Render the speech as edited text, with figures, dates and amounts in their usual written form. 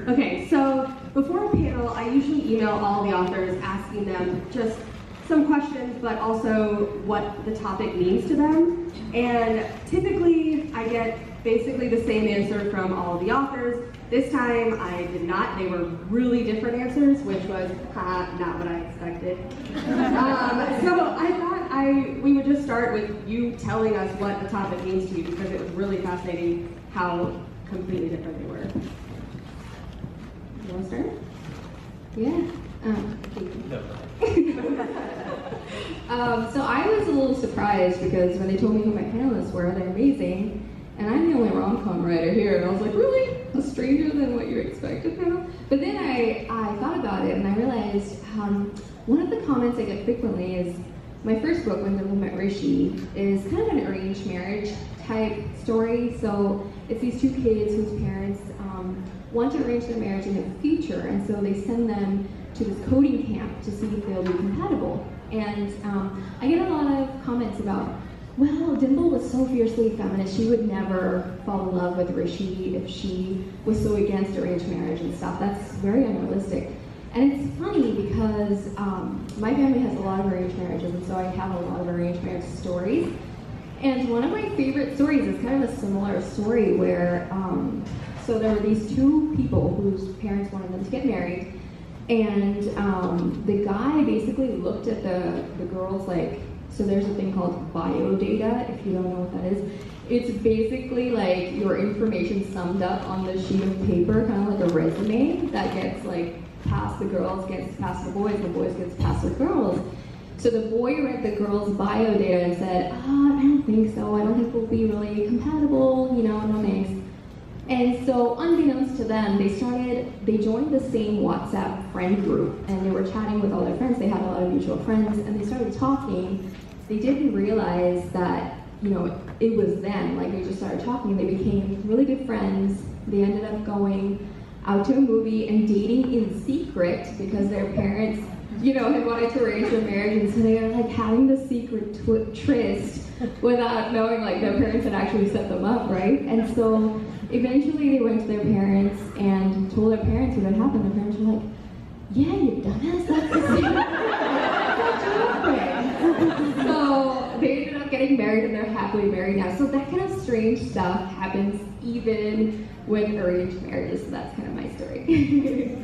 Okay, so before a panel, I usually email all the authors asking them just some questions, but also what the topic means to them. And typically, I get basically the same answer from all of the authors. This time, I did not. They were really different answers, which was not what I expected. So I thought we would just start with you telling us what the topic means to you, because it was really fascinating how completely different they were. You want to start? Yeah. So I was a little surprised because when they told me who my panelists were, they're amazing, and I'm the only rom-com writer here, and I was like, really? A stranger than what you expected now? But then I thought about it, and I realized one of the comments I get frequently is, my first book, When Dimple Met Rishi, is kind of an arranged marriage type story. So it's these two kids whose parents want to arrange their marriage in the future, and so they send them to this coding camp to see if they'll be compatible. And I get a lot of comments about, well, Dimple was so fiercely feminist, she would never fall in love with Rishi if she was so against arranged marriage and stuff. That's very unrealistic. And it's funny because my family has a lot of arranged marriages, and so I have a lot of arranged marriage stories. And one of my favorite stories is kind of a similar story where, so there were these two people whose parents wanted them to get married, and the guy basically looked at the girls like, so there's a thing called bio data, if you don't know what that is. It's basically like your information summed up on the sheet of paper, kind of like a resume that gets like past the girls, gets past the boys gets past the girls. So the boy read the girl's bio data and said, I don't think so, I don't think we'll be really compatible, you know, no thanks. And so unbeknownst to them, they joined the same WhatsApp friend group, and they were chatting with all their friends. They had a lot of mutual friends, and they started talking. They didn't realize that, you know, it was them. Like, they just started talking. They became really good friends. They ended up going out to a movie and dating in secret because their parents, you know, had wanted to arrange their marriage, and so they were like having the secret tryst without knowing like their parents had actually set them up, right? And so eventually they went to their parents and told their parents what had happened. Their parents were like, yeah, you dumbass, that's the same. So they ended up getting married, and they're happily married now. So that kind of strange stuff happens even with arranged marriages, so that's kind of my story.